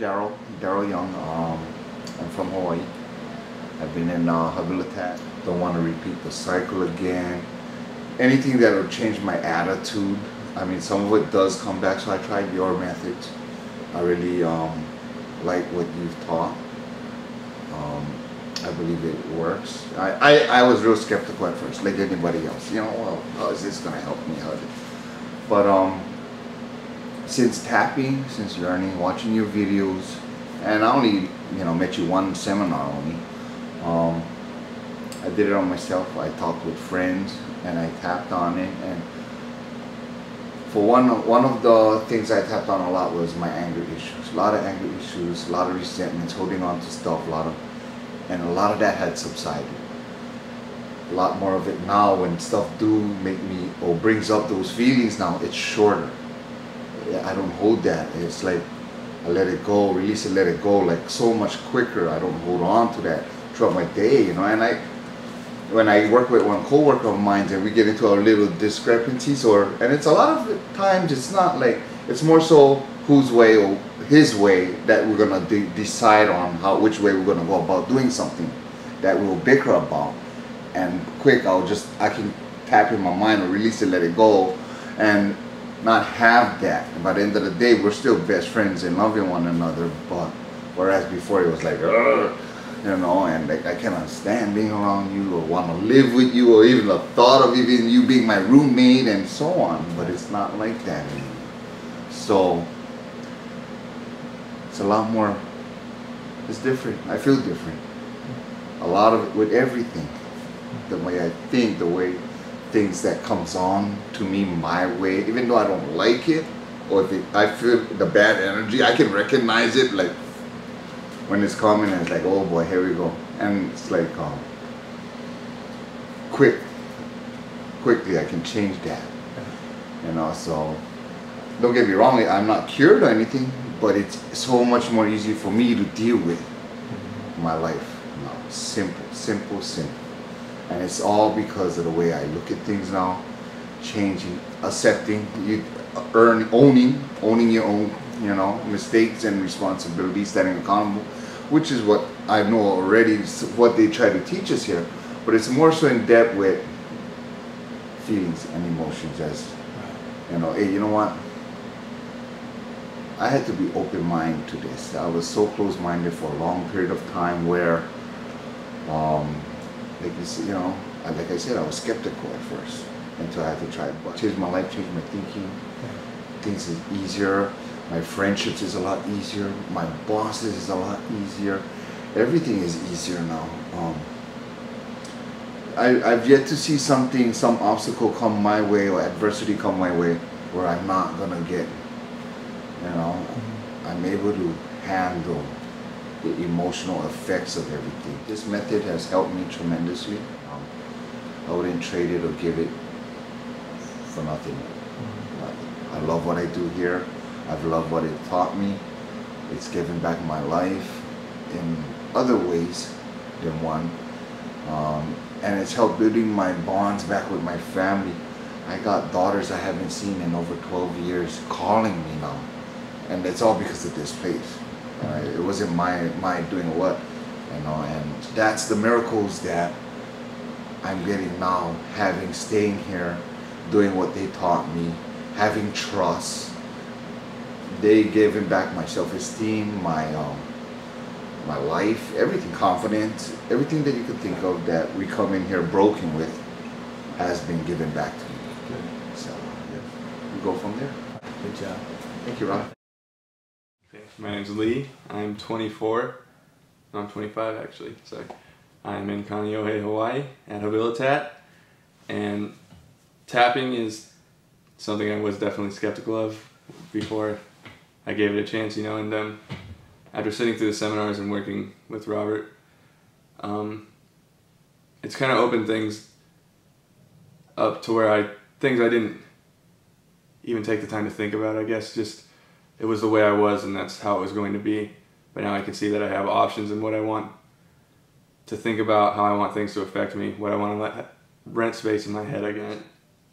Daryl Young. I'm from Hawaii. I've been in Habilitat. Don't want to repeat the cycle again. Anything that will change my attitude. I mean, some of it does come back, so I tried your methods. I really like what you've taught. I believe it works. I was real skeptical at first, like anybody else. You know, well, how is this going to help me? But since tapping, since learning, watching your videos, and I only, met you one seminar only. I did it on myself. I talked with friends, and I tapped on it. And for one of the things I tapped on a lot was my anger issues. A lot of anger issues, a lot of resentments, holding on to stuff, and a lot of that had subsided. A lot more of it now, when stuff do make me or brings up those feelings now, it's shorter. I don't hold that. It's like I let it go, release it, let it go, like so much quicker. I don't hold on to that throughout my day, And when I work with one coworker of mine, and we get into our little discrepancies, and it's a lot of times it's not like, it's more so whose way or his way that we're gonna decide on which way we're gonna go about doing something that we'll bicker about. And quick, I can tap in my mind or release it, let it go, and not have that. And by the end of the day, we're still best friends and loving one another. But whereas before it was like, and like I cannot stand being around you or want to live with you, or even the thought of even you being my roommate and so on. But it's not like that anymore. So it's a lot more. It's different. I feel different. A lot of it with everything. The way I think, the way things that comes on to me my way, even though I don't like it, or if I feel the bad energy, I can recognize it, like when it's coming, and it's like, oh boy, here we go. And it's like quickly I can change that, so don't get me wrong, I'm not cured or anything, but it's so much more easy for me to deal with my life now. Simple. And it's all because of the way I look at things now, changing, accepting, owning your own, mistakes and responsibilities, standing accountable, which is what I know already, what they try to teach us here. But it's more so in depth with feelings and emotions, as, hey, you know what? I had to be open-minded to this. I was so close-minded for a long period of time where, like you see, like I said, I was skeptical at first until I had to try it. But changed my life, changed my thinking. Things is easier. My friendships is a lot easier. My bosses is a lot easier. Everything is easier now. I've yet to see some obstacle come my way or adversity come my way where I'm not gonna get, I'm able to handle the emotional effects of everything. This method has helped me tremendously. I wouldn't trade it or give it for nothing. I love what I do here. I've loved what it taught me. It's given back my life in other ways than one. And it's helped building my bonds back with my family. I got daughters I haven't seen in over 12 years calling me now. And it's all because of this place. It wasn't my doing what, and that's the miracles that I'm getting now, staying here, doing what they taught me, having trust. They giving back my self-esteem, my life, everything, confidence, everything that you could think of that we come in here broken with has been given back to me. Good. So yeah, we go from there. Good job. Thank you, Ron. My name's Lee. I'm 24. No, I'm 25 actually. Sorry. I'm in Kaneohe, Hawaii at Habilitat, and tapping is something I was definitely skeptical of before I gave it a chance, and after sitting through the seminars and working with Robert, it's kind of opened things up to where things I didn't even take the time to think about, I guess. Just it was the way I was, and that's how it was going to be. But now I can see that I have options in what I want to think about, how I want things to affect me, what I want to let rent space in my head again.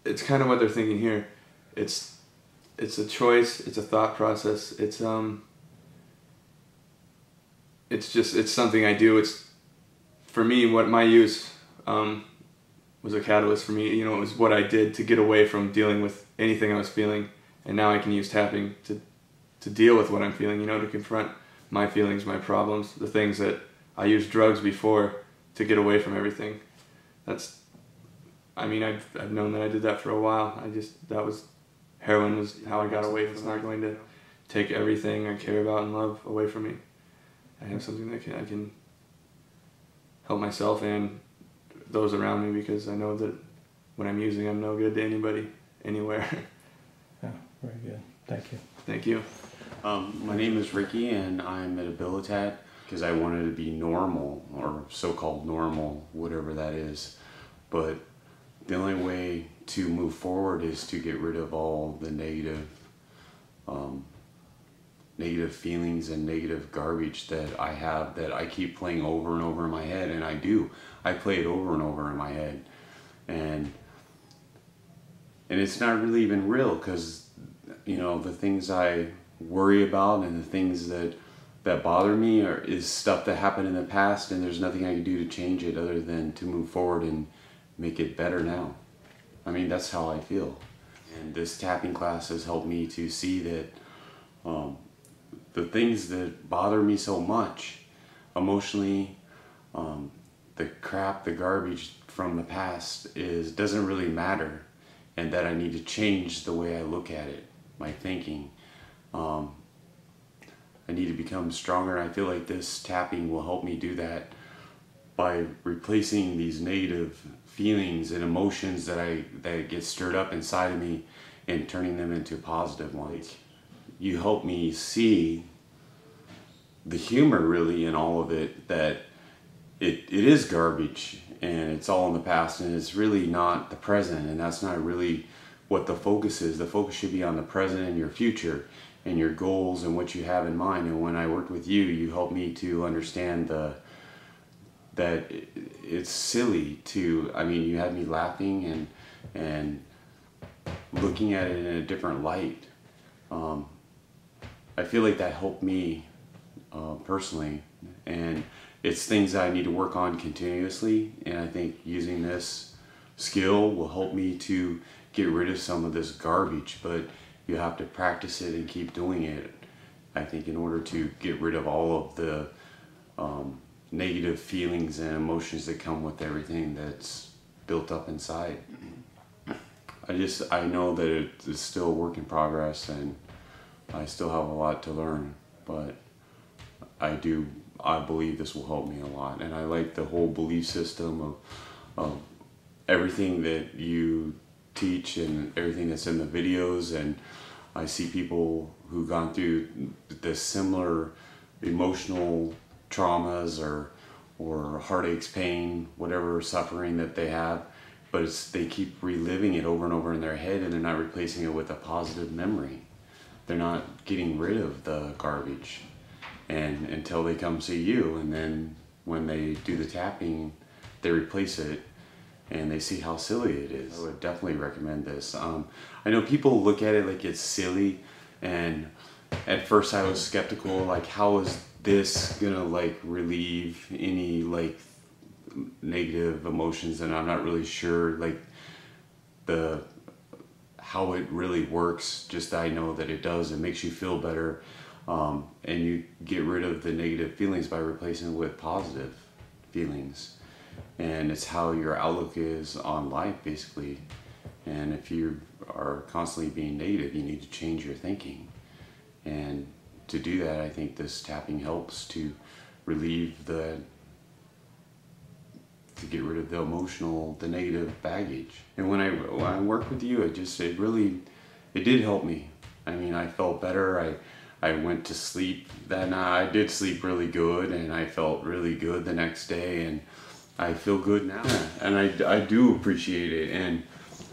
It's kind of what they're thinking here. It's a choice, it's a thought process, it's it's something I do. It's, for me, what my use was a catalyst for me. You know, it was what I did to get away from dealing with anything I was feeling, and now I can use tapping to deal with what I'm feeling, you know, to confront my feelings, my problems, the things that I used drugs before to get away from everything. That's, I mean, I've known that I did that for a while. Heroin was how I got away from it. It's not going to take everything I care about and love away from me. I have something that I can help myself and those around me, because I know that when I'm using, I'm no good to anybody, anywhere. Yeah, very good. Thank you. Thank you. My name is Ricky, and I'm at Habilitat because I wanted to be normal, or so-called normal, whatever that is. But the only way to move forward is to get rid of all the negative feelings and negative garbage that I have, that I keep playing over and over in my head. And I play it over and over in my head, and it's not really even real, because, you know, the things I worry about and the things that bother me is stuff that happened in the past, and there's nothing I can do to change it other than to move forward and make it better now. I mean, that's how I feel. And this tapping class has helped me to see that the things that bother me so much emotionally, the crap, the garbage from the past doesn't really matter, and that I need to change the way I look at it, my thinking. I need to become stronger. I feel like this tapping will help me do that by replacing these negative feelings and emotions that get stirred up inside of me and turning them into positive ones. You help me see the humor really in all of it, that it is garbage and it's all in the past, and it's really not the present, and that's not really what the focus is. The focus should be on the present and your future and your goals and what you have in mind. And when I worked with you, you helped me to understand that it's silly to, I mean, you had me laughing and looking at it in a different light. I feel like that helped me personally, and it's things that I need to work on continuously, and I think using this skill will help me to get rid of some of this garbage. But you have to practice it and keep doing it, I think, in order to get rid of all of the negative feelings and emotions that come with everything that's built up inside. I know that it's still a work in progress, and I still have a lot to learn, but I believe this will help me a lot. And I like the whole belief system of everything that you teach and everything that's in the videos. And I see people who've gone through the similar emotional traumas or heartaches, pain, whatever suffering that they have, but they keep reliving it over and over in their head, and they're not replacing it with a positive memory. They're not getting rid of the garbage, and until they come see you, and then when they do the tapping, they replace it and they see how silly it is. I would definitely recommend this. I know people look at it like it's silly, and at first I was skeptical, like, how is this gonna like relieve any like negative emotions? And I'm not really sure like how it really works. Just I know that it does. It makes you feel better, and you get rid of the negative feelings by replacing it with positive feelings. And it's how your outlook is on life, basically. And if you are constantly being negative, you need to change your thinking. And to do that, I think this tapping helps to relieve to get rid of the negative baggage. And when I worked with you, it did help me. I mean, I felt better. I went to sleep that night. I did sleep really good, and I felt really good the next day, and I feel good now. And I do appreciate it, and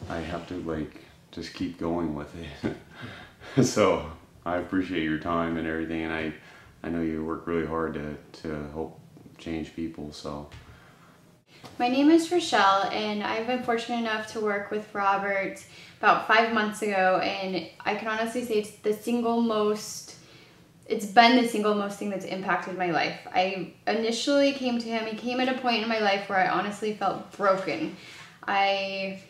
I have to like just keep going with it. So I appreciate your time and everything, and I know you work really hard to help change people. So my name is Rochelle, and I've been fortunate enough to work with Robert about 5 months ago, and I can honestly say it's the single most it's been the single most thing that's impacted my life. I initially came to him, he came at a point in my life where I honestly felt broken. I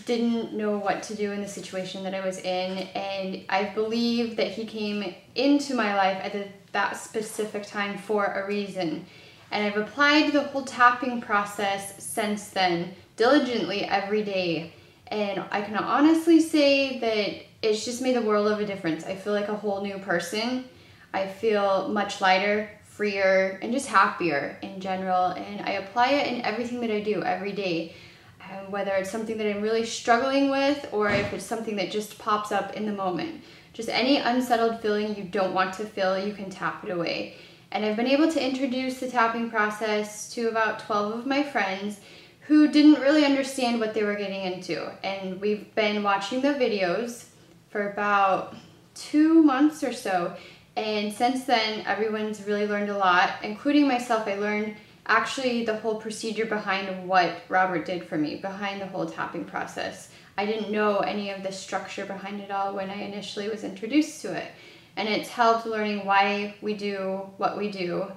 didn't know what to do in the situation that I was in, and I believe that he came into my life at that specific time for a reason. And I've applied the whole tapping process since then, diligently every day. And I can honestly say that it's just made the world of a difference. I feel like a whole new person. I feel much lighter, freer, and just happier in general. And I apply it in everything that I do every day. Whether it's something that I'm really struggling with or if it's something that just pops up in the moment. Just any unsettled feeling you don't want to feel, you can tap it away. And I've been able to introduce the tapping process to about 12 of my friends who didn't really understand what they were getting into. And we've been watching the videos for about 2 months or so. And since then, everyone's really learned a lot, including myself. I learned actually the whole procedure behind what Robert did for me, behind the whole tapping process. I didn't know any of the structure behind it all when I initially was introduced to it. And it's helped learning why we do what we do.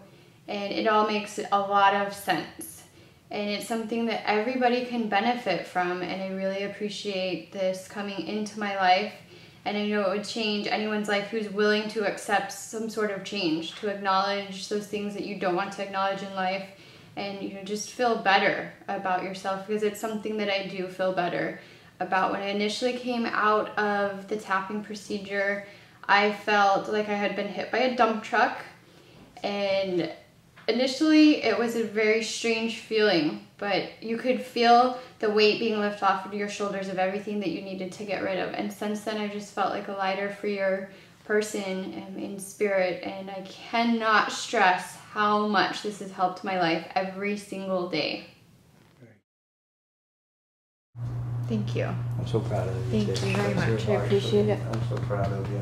And it all makes a lot of sense. And it's something that everybody can benefit from. And I really appreciate this coming into my life. And I know it would change anyone's life who's willing to accept some sort of change, to acknowledge those things that you don't want to acknowledge in life, and just feel better about yourself, because it's something that I do feel better about. When I initially came out of the tapping procedure, I felt like I had been hit by a dump truck, and initially it was a very strange feeling, but you could feel the weight being lifted off of your shoulders of everything that you needed to get rid of. And since then, I just felt like a lighter, freer person in spirit, and I cannot stress how much this has helped my life every single day. Thank you. I'm so proud of you. Thank you very much. I appreciate it. I'm so proud of you.